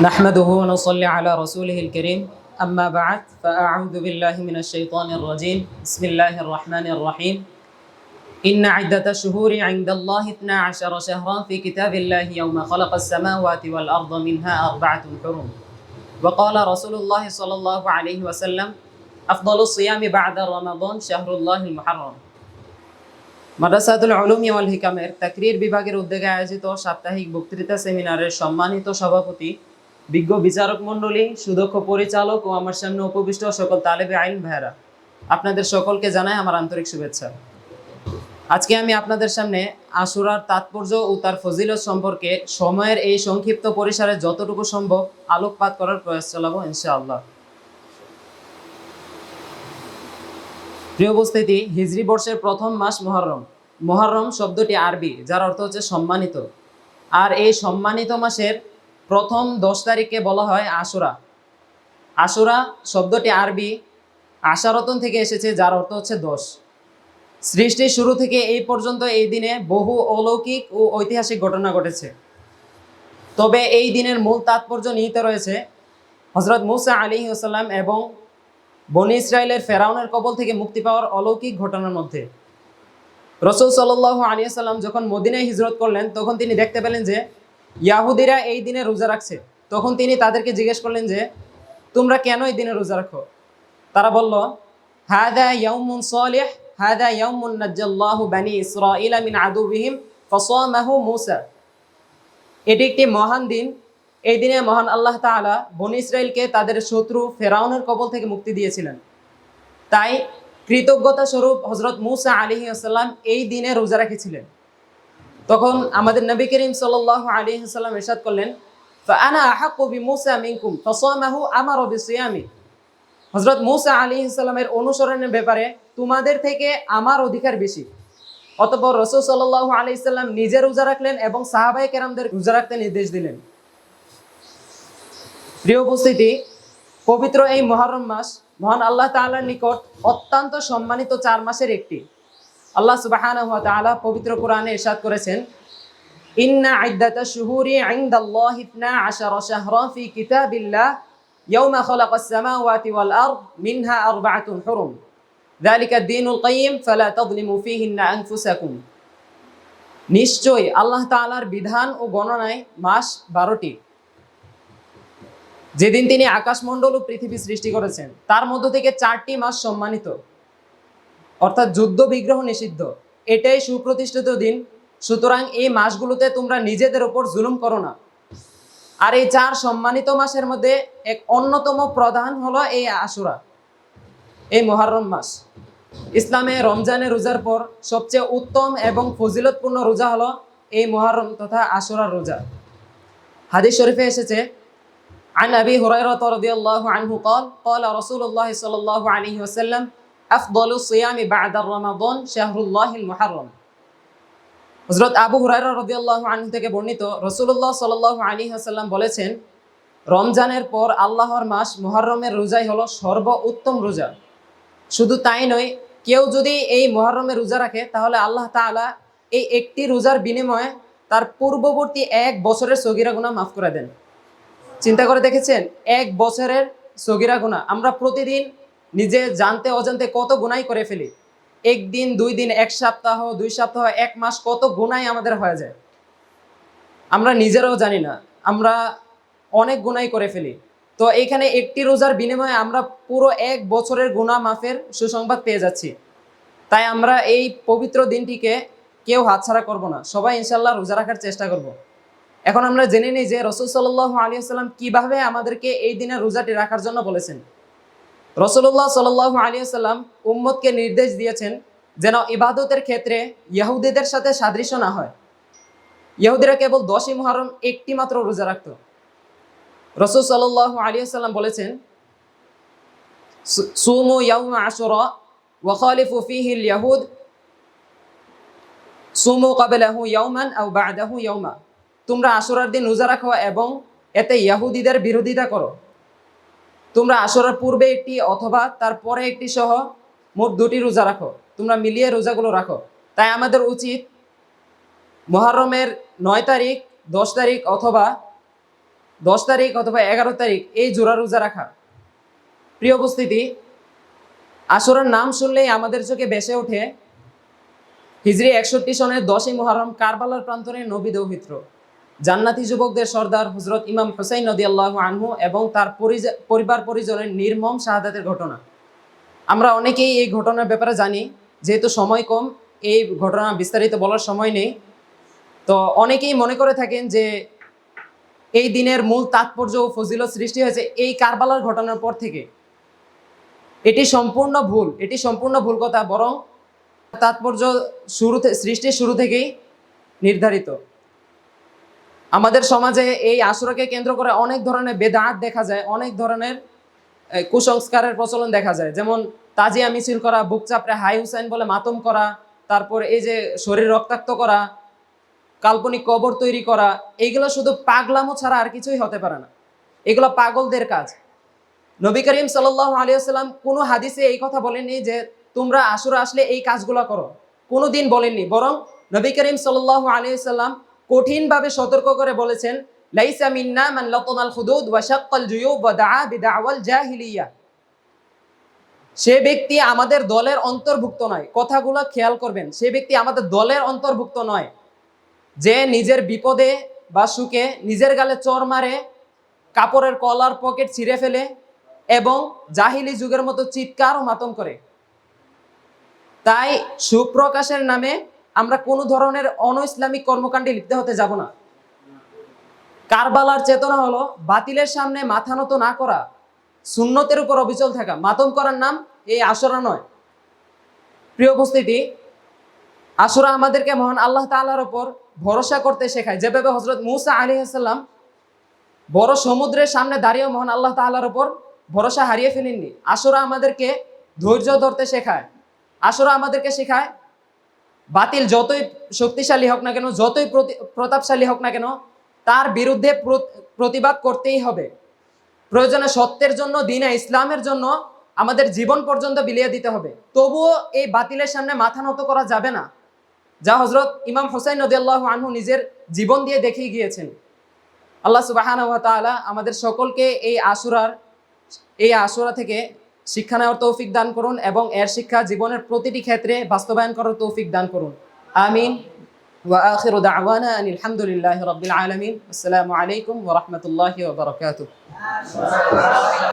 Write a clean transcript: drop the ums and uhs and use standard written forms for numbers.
نحمده ونصلي على رسوله الكريم أما بعد فأعوذ بالله من الشيطان الرجيم بسم الله الرحمن الرحيم إن عدة الشهور عند الله 12 شهرا في كتاب الله يوم خلق السماوات والأرض منها أربعة حرم وقال رسول الله صلى الله عليه وسلم أفضل الصيام بعد رمضان شهر الله المحرم মাদ্রাসাতুল উলুম ওয়াল হিকামের তাকরীর বিভাগের উদ্যোগে আয়োজিত সাপ্তাহিক বক্তৃতা সেমিনারের সম্মানিত সভাপতি, বিজ্ঞ বিচারক মণ্ডলী, সুদক্ষ পরিচালক ও আমার সামনে উপবিষ্ট সকল তালেবে ইলম ভাইরা, আপনাদের সকলকে জানাই আমার আন্তরিক শুভেচ্ছা। আজকে আমি আপনাদের সামনে আশুরার তাৎপর্য ও তার ফজিলত সম্পর্কে সময়ের এই সংক্ষিপ্ত পরিসরে যতটুকু সম্ভব আলোকপাত করার প্রয়াস চালাবো ইনশাআল্লাহ। প্রিয় উপস্থিতি, হিজরি বর্ষের প্রথম মাস মুহররম। মুহররম শব্দটি আরবি, যার অর্থ হচ্ছে সম্মানিত। আর এই সম্মানিত মাসের প্রথম 10 তারিখকে বলা হয় আশুরা। আশুরা শব্দটি আরবি আশারতন থেকে এসেছে, যার অর্থ হচ্ছে 10। সৃষ্টির শুরু থেকে এই পর্যন্ত এই দিনে বহু অলৌকিক ও ঐতিহাসিক ঘটনা ঘটেছে। তবে এই দিনের মূল তাৎপর্য নিহিত রয়েছে হযরত মুসা আলাইহিস সালাম এবং বনী ইসরায়েলের ফেরাউনের কবল থেকে মুক্তি পাওয়ার অলৌকিক ঘটনার মধ্যে। রাসূল সাল্লাল্লাহু আলাইহি ওয়াসাল্লাম যখন মদিনায় হিজরত করলেন, তখন তিনি দেখতে পেলেন যে ইয়াহুদিরা এই দিনে রোজা রাখছে। তখন তিনি তাদেরকে জিজ্ঞেস করলেন যে তোমরা কেন এই দিনে রোজা রাখো? তারা বলল, হাদা ইয়াউমুন সালিহ, হাদা ইয়াউমুন নাজ্জাল্লাহু বনী ইসরাঈলা মিন আদুবিহিম ফাসামাহু মূসা। এটি একটি মহান দিন। এই দিনে মহান আল্লাহ তাআলা বনী ইসরাইলকে তাদের শত্রু ফেরাউনের কবল থেকে মুক্তি দিয়েছিলেন। তাই কৃতজ্ঞতা স্বরূপ হযরত মুসা আলাইহিস সালাম এই দিনে রোজা রেখেছিলেন। তখন আমাদের নবী করিম সাল্লাল্লাহু আলাইহি ওয়াসাল্লাম ইরশাদ করলেন, ফাআনা আহাক্কু বিমূসা মিনকুম ফাসামাহু আমারা বিসিয়ামি। হযরত মুসা আলাইহিস সালামের অনুসরণের ব্যাপারে তোমাদের থেকে আমার অধিকার বেশি। অতঃপর রাসূল সাল্লাল্লাহু আলাইহি ওয়াসাল্লাম নিজে রোজা রাখলেন এবং সাহাবায়ে কেরামদের রোজা রাখতে নির্দেশ দিলেন। প্রিয় উপস্থিতি, পবিত্র এই মুহররম মাস মহান আল্লাহ তাআলার নিকট অত্যন্ত সম্মানিত 4 মাসের একটি। আল্লাহ সুবহানাহু ওয়া তাআলা পবিত্র কোরআনে ইরশাদ করেছেন, ইন্না ইদ্দাতাশ শুহুরি ইনদাল্লাহি 12 শাহরান ফি কিতাবিল্লাহ ইয়াওমা খালাকাস সামাওয়াতি ওয়াল আরদ মিনহা আরবা'তুন হুরুম যালিকা দ্বীনুল কাইয়্যিম ফালা তাযলিমু ফীহিন্না আনফুসাকুম। নিশ্চয়ই আল্লাহ তাআলার বিধান ও গণনায় মাস 12টি, যেদিন তিনি আকাশমণ্ডল ও পৃথিবী সৃষ্টি করেছেন। তার মধ্য থেকে 4টি মাস সম্মানিত, অর্থাৎ যুদ্ধ বিগ্রহ নিষিদ্ধ। এটাই সুপ্রতিষ্ঠিত দিন। সুতরাং এই মাসগুলোতে তোমরা নিজেদের ওপর জুলুম করো না। আর এই 4 সম্মানিত মাসের মধ্যে এক অন্যতম প্রধান হলো এই আশুরা, এই মুহররম মাস। ইসলামে রমজানের রোজার পর সবচেয়ে উত্তম এবং ফজিলতপূর্ণ রোজা হলো এই মুহররম তথা আশুরার রোজা। হাদিস শরীফে এসেছে, عن أبي هريرة رضي الله عنه قال قال رسول الله صلى الله عليه وسلم أفضل الصيام بعد رمضان شهر الله المحرم। হযরত আবু হুরায়রা রাদিয়াল্লাহু আনহু থেকে বর্ণিত, রাসূলুল্লাহ সাল্লাল্লাহু আলাইহি ওয়াসাল্লাম বলেছেন, রমজানের পর আল্লাহর মাস মুহররমের রোজাই হলো সর্বোত্তম রোজা। শুধু তাই নয়, কেউ যদি এই মুহররমের রোজা রাখে, তাহলে আল্লাহ তাআলা এই একটি রোজার বিনিময়ে তার পূর্ববর্তী 1 বছরের সগীরা গুনাহ মাফ করে দেন। চিন্তা করে দেখেছেন, 1 বছরের সগীরা গুনাহ আমরা প্রতিদিন নিজে জানতে অজান্তে কত গুনাহ করে ফেলি। 1 দিন, 2 দিন, 1 সপ্তাহ, 2 সপ্তাহ, 1 মাস, কত গুনাহ আমাদের হয়ে যায় আমরা নিজেরাও জানি না। আমরা অনেক গুনাহ করে ফেলি। তো এখানে একটি রোজার বিনিময়ে আমরা পুরো 1 বছরের গুনাহ মাফের সুসংবাদ পেয়ে যাচ্ছি। তাই আমরা এই পবিত্র দিনটিকে কেউ হাতছাড়া করব না, সবাই ইনশাআল্লাহ রোজা রাখার চেষ্টা করব। এখন আমরা জেনে নিই যে রাসূল সাল্লাল্লাহু আলাইহি ওয়াসাল্লাম কিভাবে আমাদেরকে এই দিনে রোজাটি রাখার জন্য বলেছেন। রাসূলুল্লাহ সাল্লাল্লাহু আলাইহি ওয়াসাল্লাম উম্মতকে নির্দেশ দিয়েছেন যেন ইবাদতের ক্ষেত্রে ইহুদিদের সাথে সাদৃশ্য না হয়। ইহুদিরা কেবল 10ই মুহররম একটি মাত্র রোজা রাখত। রাসূল সাল্লাল্লাহু আলাইহি ওয়াসাল্লাম বলেছেন, সুমু ইয়াউমা আশুরা ওয়া খালিফু ফীহি আল ইয়াহুদ সুমু ক্বাবলাহু ইয়াওমান আও বা'দাহু ইয়াওমা। তোমরা আশুরার দিন রোজা রাখো এবং এতে ইহুদিদের বিরোধিতা করো। তোমরা আশুরার পূর্বে একটি অথবা তার পরে একটি সহ মোট 2টি রোজা রাখো। তোমরা মিলিয়ে রোজাগুলো রাখো। তাই আমাদের উচিত মুহররমের 9 তারিখ, 10 তারিখ অথবা 10 তারিখ অথবা 11 তারিখ এই জোড়া রোজা রাখা। প্রিয় উপস্থিতি, আশুরার নাম শুনলেই আমাদের চোখে ভেসে ওঠে হিজরি 61 সনের 10ই মুহররম কারবালার প্রান্তরে নবী দৌহিত্র জান্নাতি যুবকদের সর্দার হযরত ইমাম হুসাইন রাদিয়াল্লাহু আনহু এবং তার পরিবার পরিজনের নির্মম শাহাদাতের ঘটনা। আমরা অনেকেই এই ঘটনার ব্যাপারে জানি, যেহেতু সময় কম এই ঘটনা বিস্তারিত বলার সময় নেই। তো অনেকেই মনে করে থাকেন যে এই দিনের মূল তাৎপর্য ও ফজিলত সৃষ্টি হয়েছে এই কারবালার ঘটনার পর থেকে। এটি সম্পূর্ণ ভুল কথা, বরং তাৎপর্য সৃষ্টির শুরু থেকেই নির্ধারিত। আমাদের সমাজে এই আশুরাকে কেন্দ্র করে অনেক ধরনের বেদাত দেখা যায়, অনেক ধরনের কুসংস্কারের প্রচলন দেখা যায়। যেমন তাজিয়া মিছিল করা, বুক চাপড়ে হাই হুসাইন বলে মাতম করা, তারপর এই যে শরীর রক্তাক্ত করা, কাল্পনিক কবর তৈরি করা, এইগুলো শুধু পাগলামো ছাড়া আর কিছুই হতে পারে না। এগুলো পাগলদের কাজ। নবী করিম সাল্লাল্লাহু আলাইহি ওয়াসাল্লাম কোনো হাদিসে এই কথা বলেননি যে তোমরা আশুরা আসলে এই কাজগুলো করো, কোনোদিন বলেননি। বরং নবী করিম সাল্লাল্লাহু আলাইহি ওয়াসাল্লাম কঠিনভাবে সতর্ক করে বলেছেন, লাইসা মিন্না মান লাতামাল খুদুদ ওয়া শাক্কাল জুয়ুব ওয়া দাআ বিদাওয়াল জাহিলিয়া। সে ব্যক্তি আমাদের দলের অন্তর্ভুক্ত নয়। কথাগুলো খেয়াল করবেন, সে ব্যক্তি আমাদের দলের অন্তর্ভুক্ত নয় যে নিজের বিপদে বা সুখে নিজের গালে চড় মারে, কাপড়ের কলার পকেট ছিঁড়ে ফেলে এবং জাহিলি যুগের মতো চিৎকার ও মাতম করে। তাই সুপ্রকাশের নামে আমরা কোনো ধরনের অন-ইসলামিক কর্মকাণ্ডে লিপ্ত হতে যাব না। কারবালার চেতনা হলো বাতিলের সামনে মাথা নত না করা, সুন্নতের উপর অবিচল থাকা। মাতম করার নাম এই আশুরা নয়। প্রিয় উপস্থিতি, আশুরা আমাদেরকে মহান আল্লাহ তাআলার উপর ভরসা করতে শেখায়। যেভাবে হযরত মূসা আলাইহিস সালাম বড় সমুদ্রের সামনে দাঁড়িয়ে মহান আল্লাহ তাআলার উপর ভরসা হারিয়ে ফেলেননি, আশুরা আমাদেরকে ধৈর্য ধরতে শেখায়। আশুরা আমাদেরকে শেখায় বাতিল যতই শক্তিশালী হোক না কেন, যতই প্রতাপশালী হোক না কেন, তার বিরুদ্ধে প্রতিবাদ করতেই হবে। প্রয়োজনে সত্যের জন্য, দ্বীনে ইসলামের জন্য আমাদের জীবন পর্যন্ত বিলিয়ে দিতে হবে। তবুও এই বাতিলের সামনে মাথা নত করা যাবে না, যা হযরত ইমাম হুসাইন রাদিয়াল্লাহু আনহু নিজের জীবন দিয়ে দেখিয়ে গিয়েছেন। আল্লাহ সুবহানাহু ওয়া তাআলা আমাদের সকলকে এই আশুরা থেকে শিক্ষা নেওয়ার তৌফিক দান করুন এবং এর শিক্ষা জীবনের প্রতিটি ক্ষেত্রে বাস্তবায়ন করার তৌফিক দান করুন। আমিন। ওয়া আখিরু দাওয়ানা আনিল হামদুলিল্লাহি রাব্বিল আলামিন। আসসালামু আলাইকুম ওয়া রাহমাতুল্লাহি ওয়া বারাকাতুহু।